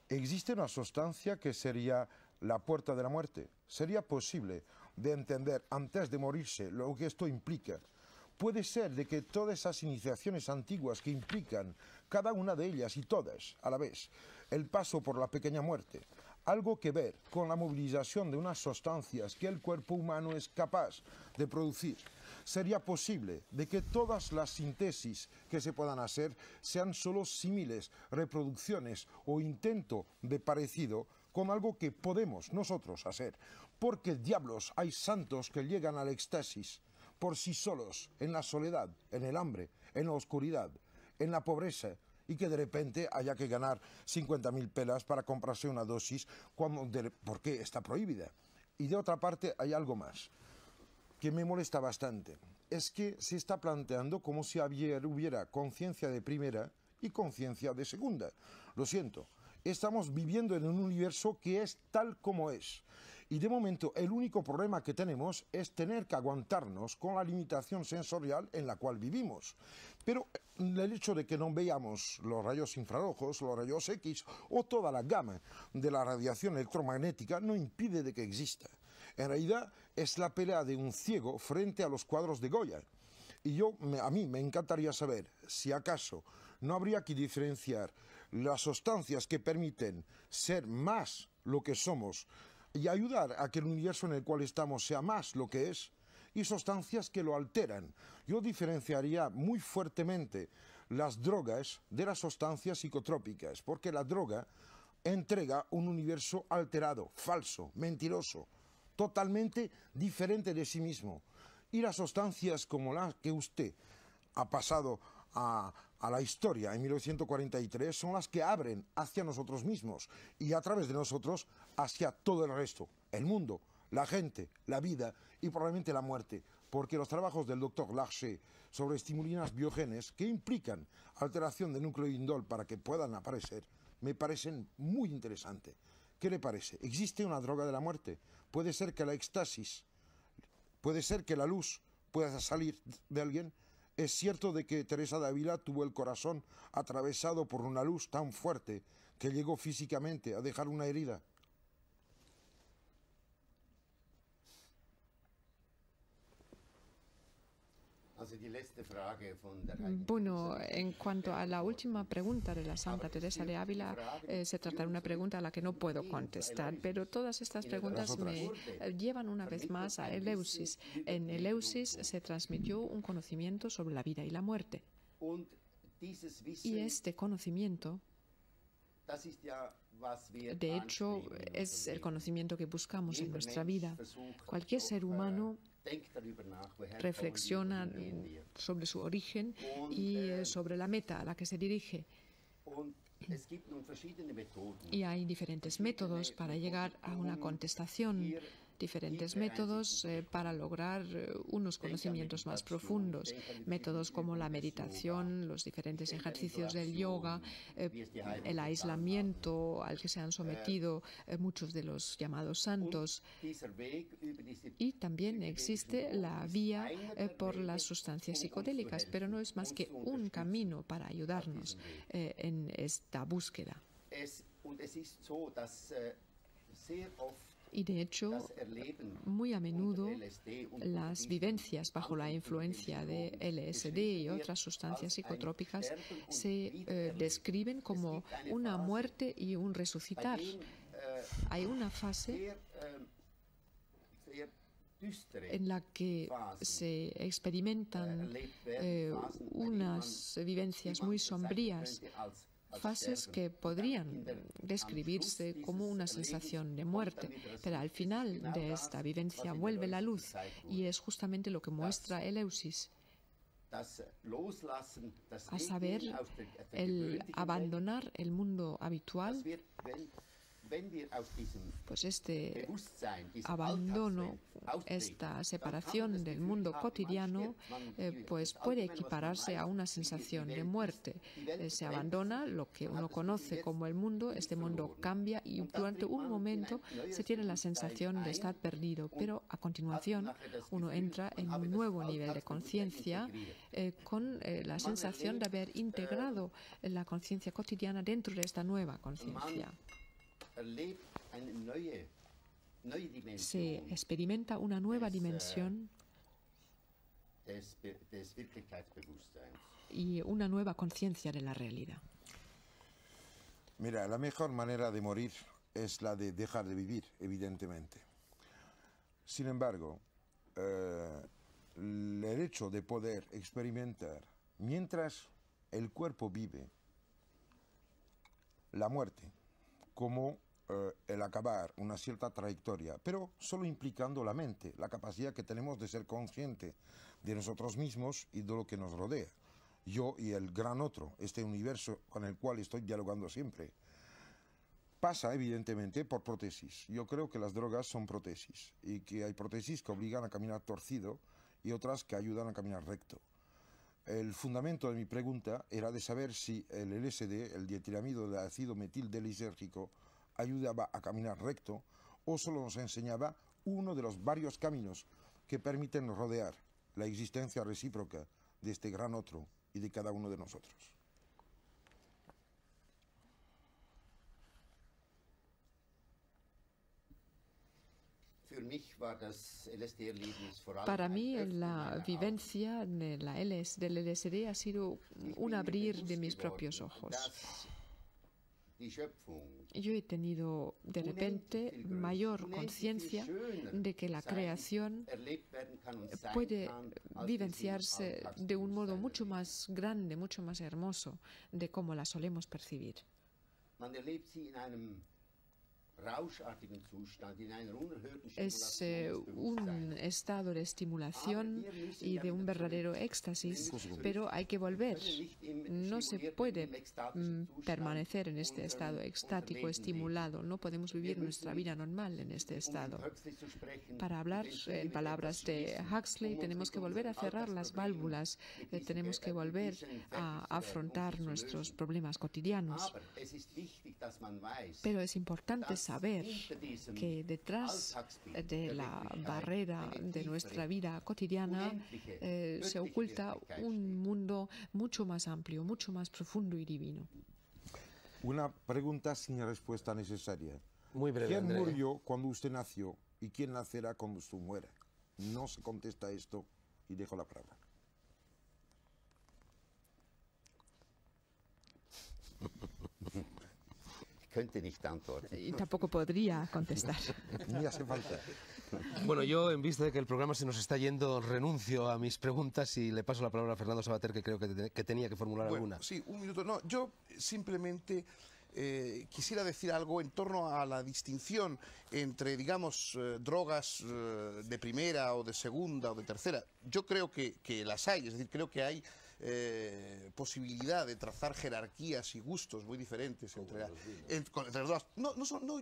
¿Existe una sustancia que sería la puerta de la muerte? ¿Sería posible de entender antes de morirse lo que esto implica? Puede ser de que todas esas iniciaciones antiguas que implican, cada una de ellas y todas a la vez, el paso por la pequeña muerte, algo que ver con la movilización de unas sustancias que el cuerpo humano es capaz de producir. Sería posible de que todas las síntesis que se puedan hacer sean solo símiles, reproducciones o intento de parecido con algo que podemos nosotros hacer. Porque diablos, hay santos que llegan al éxtasis por sí solos, en la soledad, en el hambre, en la oscuridad, en la pobreza, y que de repente haya que ganar 50.000 pelas para comprarse una dosis porque está prohibida. Y de otra parte hay algo más que me molesta bastante. Es que se está planteando como si hubiera conciencia de primera y conciencia de segunda. Lo siento, estamos viviendo en un universo que es tal como es. Y de momento el único problema que tenemos es tener que aguantarnos con la limitación sensorial en la cual vivimos. Pero el hecho de que no veamos los rayos infrarrojos, los rayos X o toda la gama de la radiación electromagnética no impide de que exista. En realidad es la pelea de un ciego frente a los cuadros de Goya. Y a mí me encantaría saber si acaso no habría que diferenciar las sustancias que permiten ser más lo que somos y ayudar a que el universo en el cual estamos sea más lo que es, y sustancias que lo alteran. Yo diferenciaría muy fuertemente las drogas de las sustancias psicotrópicas, porque la droga entrega un universo alterado, falso, mentiroso, totalmente diferente de sí mismo. Y las sustancias como las que usted ha pasado a la historia en 1943 son las que abren hacia nosotros mismos y a través de nosotros hacia todo el resto, el mundo, la gente, la vida y probablemente la muerte, porque los trabajos del doctor Larcher sobre estimulinas biogenes que implican alteración de núcleo indol para que puedan aparecer me parecen muy interesantes. ¿Qué le parece? ¿Existe una droga de la muerte? ¿Puede ser que la éxtasis, puede ser que la luz pueda salir de alguien? ¿Es cierto de que Teresa de Ávila tuvo el corazón atravesado por una luz tan fuerte que llegó físicamente a dejar una herida? Bueno, en cuanto a la última pregunta de la Santa Teresa de Ávila, se trata de una pregunta a la que no puedo contestar, pero todas estas preguntas me llevan una vez más a Eleusis. En Eleusis se transmitió un conocimiento sobre la vida y la muerte. Y este conocimiento, de hecho, es el conocimiento que buscamos en nuestra vida. Cualquier ser humano reflexiona sobre su origen y sobre la meta a la que se dirige. Y hay diferentes métodos para llegar a una contestación, diferentes métodos para lograr unos conocimientos más profundos, métodos como la meditación, los diferentes ejercicios del yoga, el aislamiento al que se han sometido muchos de los llamados santos. Y también existe la vía por las sustancias psicodélicas, pero no es más que un camino para ayudarnos en esta búsqueda. Y de hecho, muy a menudo las vivencias bajo la influencia de LSD y otras sustancias psicotrópicas se describen como una muerte y un resucitar. Hay una fase en la que se experimentan unas vivencias muy sombrías, fases que podrían describirse como una sensación de muerte, pero al final de esta vivencia vuelve la luz y es justamente lo que muestra Eleusis, a saber, el abandonar el mundo habitual. Pues este abandono, esta separación del mundo cotidiano, pues puede equipararse a una sensación de muerte. Se abandona lo que uno conoce como el mundo, este mundo cambia y durante un momento se tiene la sensación de estar perdido, pero a continuación uno entra en un nuevo nivel de conciencia con la sensación de haber integrado la conciencia cotidiana dentro de esta nueva conciencia. Se experimenta una nueva dimensión y una nueva conciencia de la realidad. Mira, la mejor manera de morir es la de dejar de vivir, evidentemente. Sin embargo, el hecho de poder experimentar, mientras el cuerpo vive, la muerte, como el acabar una cierta trayectoria, pero solo implicando la mente, la capacidad que tenemos de ser consciente de nosotros mismos y de lo que nos rodea. Yo y el gran otro, este universo con el cual estoy dialogando siempre, pasa evidentemente por prótesis. Yo creo que las drogas son prótesis y que hay prótesis que obligan a caminar torcido y otras que ayudan a caminar recto. El fundamento de mi pregunta era de saber si el LSD, el dietilamido de ácido metildelisérgico, ayudaba a caminar recto o solo nos enseñaba uno de los varios caminos que permiten rodear la existencia recíproca de este gran otro y de cada uno de nosotros. Para mí la vivencia del LSD ha sido un abrir de mis propios ojos. Yo he tenido de repente mayor conciencia de que la creación puede vivenciarse de un modo mucho más grande, mucho más hermoso de como la solemos percibir. Es un estado de estimulación y de un verdadero éxtasis, pero hay que volver. No se puede permanecer en este estado extático, estimulado. No podemos vivir nuestra vida normal en este estado. Para hablar en palabras de Huxley, tenemos que volver a cerrar las válvulas, tenemos que volver a afrontar nuestros problemas cotidianos. Pero es importante saber que detrás de la barrera de nuestra vida cotidiana se oculta un mundo mucho más amplio, mucho más profundo y divino. Una pregunta sin respuesta necesaria. Muy breve, ¿Quién Andrea. murió cuando usted nació y quién nacerá cuando usted muera? No se contesta esto y dejo la palabra. Y tampoco podría contestar. Ni hace falta. Bueno, yo en vista de que el programa se nos está yendo, renuncio a mis preguntas y le paso la palabra a Fernando Savater, que creo que tenía que formular alguna. Sí, un minuto. No, yo simplemente quisiera decir algo en torno a la distinción entre, digamos, drogas de primera o de segunda o de tercera. Yo creo que las hay, es decir, creo que hay posibilidad de trazar jerarquías y gustos muy diferentes entre las drogas. No,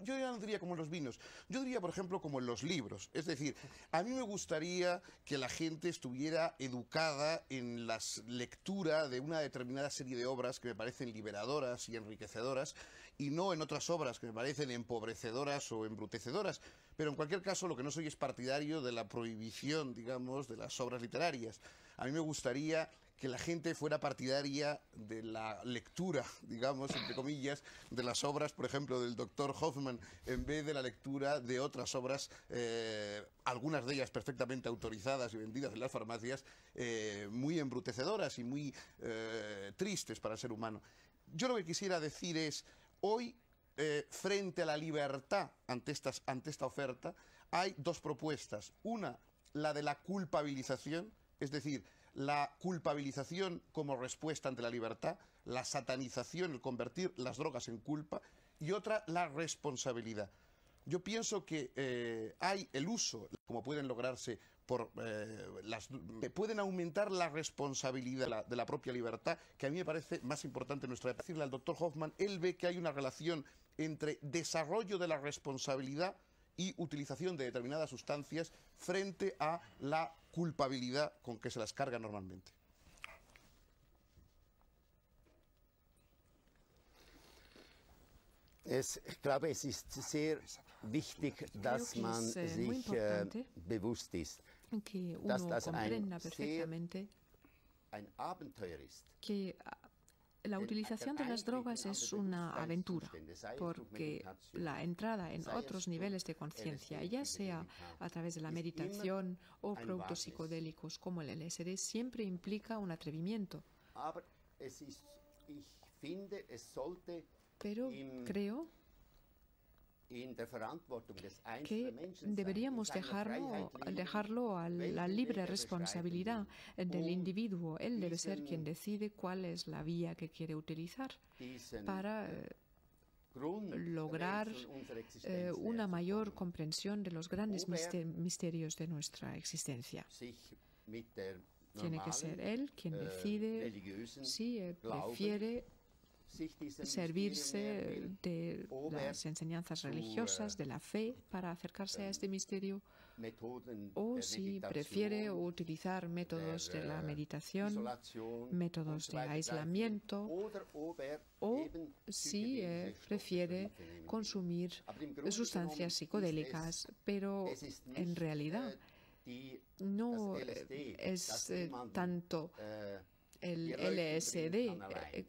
yo ya no diría como en los vinos, yo diría, por ejemplo, como en los libros. Es decir, a mí me gustaría que la gente estuviera educada en la lectura de una determinada serie de obras que me parecen liberadoras y enriquecedoras, y no en otras obras que me parecen empobrecedoras o embrutecedoras. Pero en cualquier caso, lo que no soy es partidario de la prohibición, digamos, de las obras literarias. A mí me gustaría que la gente fuera partidaria de la lectura, digamos, entre comillas, de las obras, por ejemplo, del doctor Hoffman, en vez de la lectura de otras obras, algunas de ellas perfectamente autorizadas y vendidas en las farmacias, muy embrutecedoras y muy tristes para el ser humano. Yo lo que quisiera decir es, hoy, frente a la libertad ante esta oferta, hay dos propuestas. Una, la de la culpabilización, es decir, la culpabilización como respuesta ante la libertad, la satanización, el convertir las drogas en culpa, y otra, la responsabilidad. Yo pienso que hay el uso, como pueden lograrse por pueden aumentar la responsabilidad de la propia libertad, que a mí me parece más importante en nuestra época. Decirle al doctor Hoffman, él ve que hay una relación entre desarrollo de la responsabilidad y utilización de determinadas sustancias frente a la culpabilidad con que se las carga normalmente. Ich glaube, es ist sehr wichtig, dass man sich bewusst ist, dass das ein Abenteuer ist. Que la utilización de las drogas es una aventura, porque la entrada en otros niveles de conciencia, ya sea a través de la meditación o productos psicodélicos como el LSD, siempre implica un atrevimiento. Pero creo que deberíamos dejarlo a la libre responsabilidad del individuo. Él debe ser quien decide cuál es la vía que quiere utilizar para lograr una mayor comprensión de los grandes misterios de nuestra existencia. Tiene que ser él quien decide si prefiere servirse de las enseñanzas religiosas, de la fe, para acercarse a este misterio, o si prefiere utilizar métodos de la meditación, métodos de aislamiento, o si prefiere consumir sustancias psicodélicas, pero en realidad no es tanto el LSD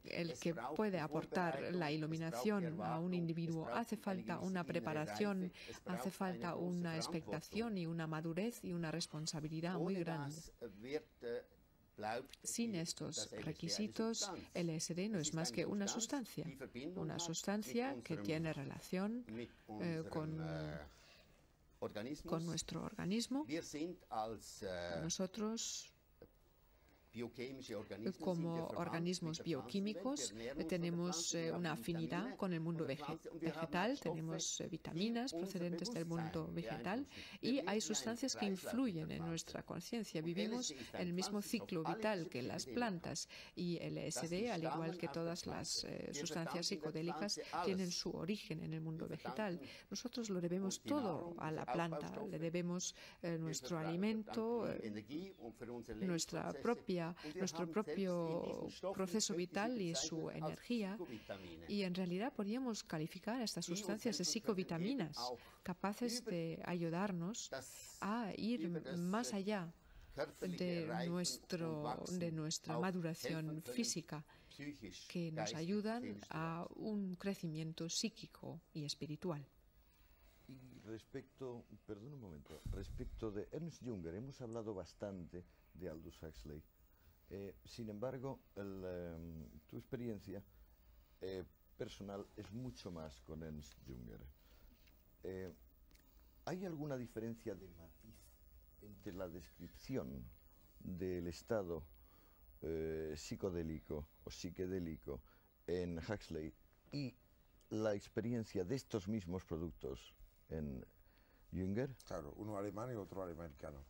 el que puede aportar la iluminación a un individuo. Hace falta una preparación, hace falta una expectación y una madurez y una responsabilidad muy grande. Sin estos requisitos, el LSD no es más que una sustancia que tiene relación con nuestro organismo. Nosotros, como organismos bioquímicos, tenemos una afinidad con el mundo vegetal, tenemos vitaminas procedentes del mundo vegetal y hay sustancias que influyen en nuestra conciencia. Vivimos en el mismo ciclo vital que las plantas y el LSD, al igual que todas las sustancias psicodélicas, tienen su origen en el mundo vegetal. Nosotros lo debemos todo a la planta, le debemos nuestro alimento, nuestro propio proceso vital y su energía, y en realidad podríamos calificar a estas sustancias de psicovitaminas, capaces de ayudarnos a ir más allá de nuestra maduración física, que nos ayudan a un crecimiento psíquico y espiritual. Y respecto de Ernst Jünger, hemos hablado bastante de Aldous Huxley. Sin embargo, tu experiencia personal es mucho más con Ernst Jünger. ¿Hay alguna diferencia de matiz entre la descripción del estado psicodélico o psiquedélico en Huxley y la experiencia de estos mismos productos en Jünger? Claro, uno alemán y otro americano.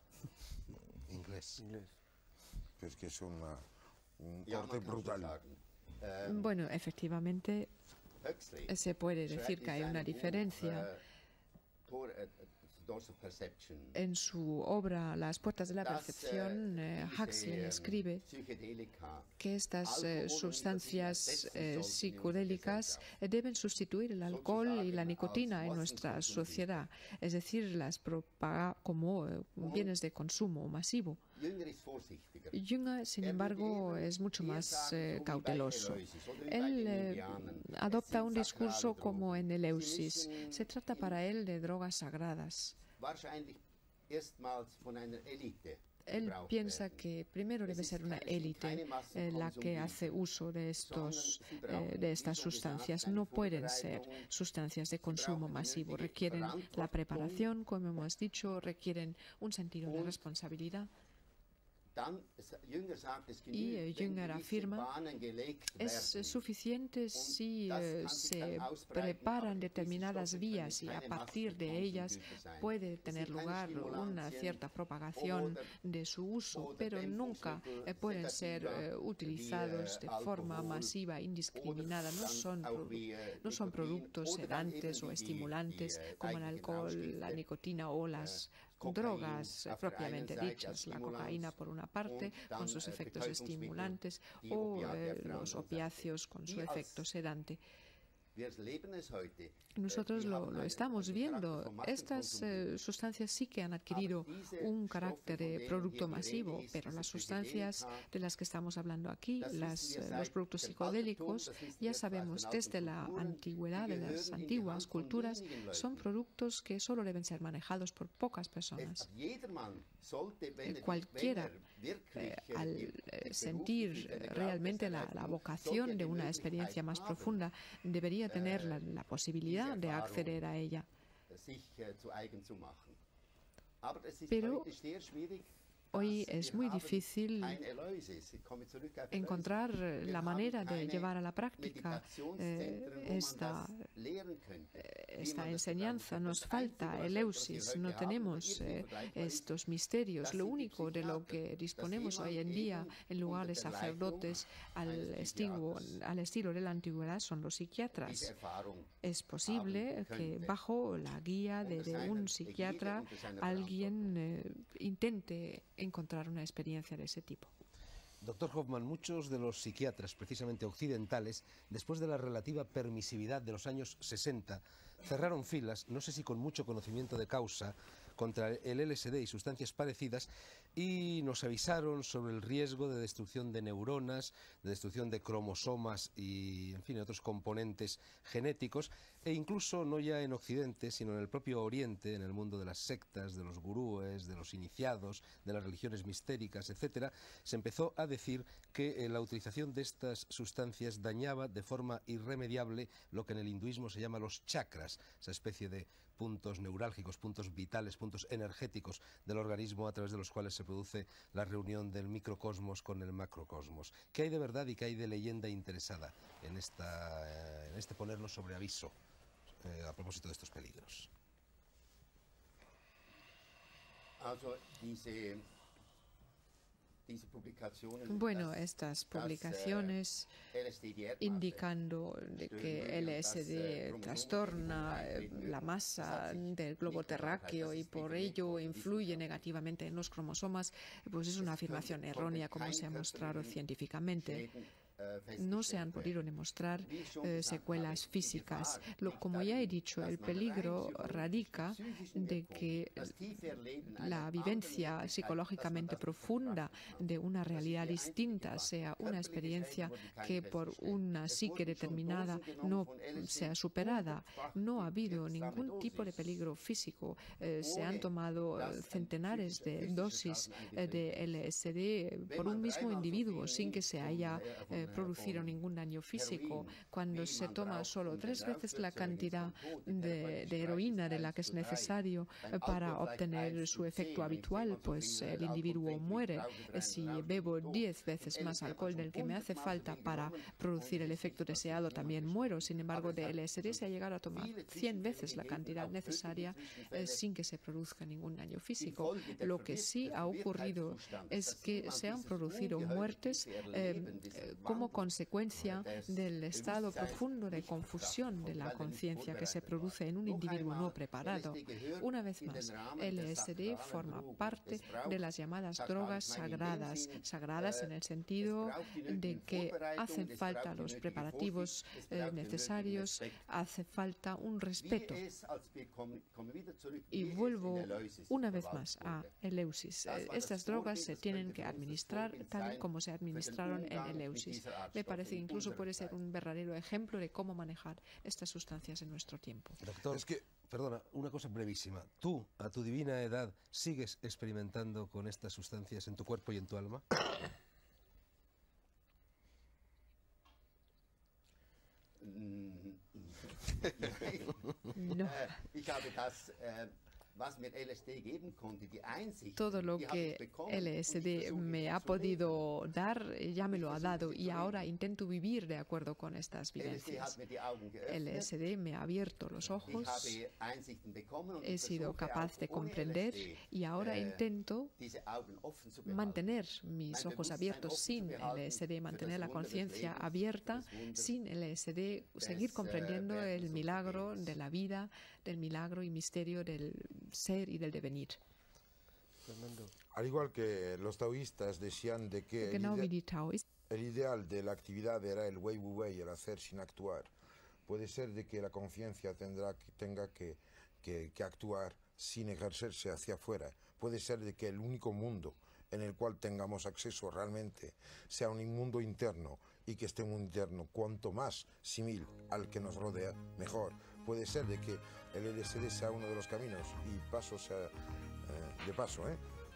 Inglés. Es que es un corte brutal. Bueno, efectivamente se puede decir que hay una diferencia. En su obra Las puertas de la percepción, Huxley escribe que estas sustancias psicodélicas deben sustituir el alcohol y la nicotina en nuestra sociedad, es decir, las propaga como bienes de consumo masivo. Jünger, sin embargo, es mucho más cauteloso. Él adopta un discurso como en Eleusis. Se trata para él de drogas sagradas. Él piensa que primero debe ser una élite la que hace uso de estas sustancias. No pueden ser sustancias de consumo masivo. Requieren la preparación, como hemos dicho, requieren un sentido de responsabilidad. Y Jünger afirma, es suficiente si se preparan determinadas vías y a partir de ellas puede tener lugar una cierta propagación de su uso, pero nunca pueden ser utilizados de forma masiva, indiscriminada. No son productos sedantes o estimulantes como el alcohol, la nicotina o las drogas propiamente dichas, la cocaína por una parte con sus efectos estimulantes o los opiáceos con su efecto sedante. Nosotros lo estamos viendo. Estas sustancias sí que han adquirido un carácter de producto masivo, pero las sustancias de las que estamos hablando aquí, los productos psicodélicos, ya sabemos desde la antigüedad de las antiguas culturas, son productos que solo deben ser manejados por pocas personas. Cualquiera, al sentir realmente la vocación de una experiencia más profunda, debería a tener la posibilidad de acceder a ella. Pero hoy es muy difícil encontrar la manera de llevar a la práctica esta enseñanza. Nos falta Eleusis, no tenemos estos misterios. Lo único de lo que disponemos hoy en día, en lugar de sacerdotes al estilo de la antigüedad, son los psiquiatras. Es posible que bajo la guía de un psiquiatra alguien intente encontrar una experiencia de ese tipo. Doctor Hoffman, muchos de los psiquiatras, precisamente occidentales, después de la relativa permisividad de los años 60, cerraron filas, no sé si con mucho conocimiento de causa, contra el LSD y sustancias parecidas, y nos avisaron sobre el riesgo de destrucción de neuronas, de destrucción de cromosomas y, en fin, otros componentes genéticos, e incluso no ya en Occidente, sino en el propio Oriente, en el mundo de las sectas, de los gurúes, de los iniciados, de las religiones mistéricas, etcétera, se empezó a decir que la utilización de estas sustancias dañaba de forma irremediable lo que en el hinduismo se llama los chakras, esa especie de puntos neurálgicos, puntos vitales, puntos energéticos del organismo a través de los cuales se produce la reunión del microcosmos con el macrocosmos. ¿Qué hay de verdad y qué hay de leyenda interesada en este ponernos sobre aviso a propósito de estos peligros? Bueno, estas publicaciones indicando de que LSD trastorna la masa del globo terráqueo y por ello influye negativamente en los cromosomas, pues es una afirmación errónea, como se ha mostrado científicamente. No se han podido demostrar secuelas físicas. Como ya he dicho, el peligro radica de que la vivencia psicológicamente profunda de una realidad distinta sea una experiencia que por una psique determinada no sea superada. No ha habido ningún tipo de peligro físico. Se han tomado centenares de dosis de LSD por un mismo individuo sin que se haya producido ningún daño físico. Cuando se toma solo 3 veces la cantidad de heroína de la que es necesario para obtener su efecto habitual, pues el individuo muere. Si bebo 10 veces más alcohol del que me hace falta para producir el efecto deseado, también muero. Sin embargo, de LSD se ha llegado a tomar 100 veces la cantidad necesaria sin que se produzca ningún daño físico. Lo que sí ha ocurrido es que se han producido muertes como consecuencia del estado profundo de confusión de la conciencia que se produce en un individuo no preparado. Una vez más, LSD forma parte de las llamadas drogas sagradas, sagradas en el sentido de que hacen falta los preparativos necesarios, hace falta un respeto. Y vuelvo una vez más a Eleusis. Estas drogas se tienen que administrar tal como se administraron en Eleusis. Me parece que incluso puede ser un verdadero ejemplo de cómo manejar estas sustancias en nuestro tiempo. Doctor, perdona, una cosa brevísima. ¿Tú, a tu divina edad, sigues experimentando con estas sustancias en tu cuerpo y en tu alma? No. Todo lo que LSD me ha podido dar, ya me lo ha dado y ahora intento vivir de acuerdo con estas vivencias. LSD me ha abierto los ojos, he sido capaz de comprender y ahora intento mantener mis ojos abiertos sin LSD, mantener la conciencia abierta sin LSD, seguir comprendiendo el milagro de la vida, del milagro y misterio del ser y del devenir. Al igual que los taoístas decían de que el ideal de la actividad era el wei wu wei, el hacer sin actuar, puede ser de que la conciencia tenga que actuar sin ejercerse hacia afuera. Puede ser de que el único mundo en el cual tengamos acceso realmente sea un mundo interno y que este mundo interno, cuanto más simil al que nos rodea, mejor. Puede ser de que el LSD sea uno de los caminos y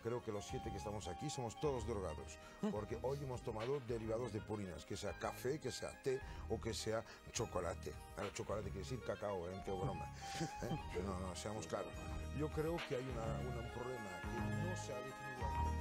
creo que los 7 que estamos aquí somos todos drogados, porque hoy hemos tomado derivados de purinas, que sea café, que sea té o que sea chocolate. El chocolate quiere decir cacao, qué broma. No, seamos claros. Yo creo que hay un problema que no se ha definido.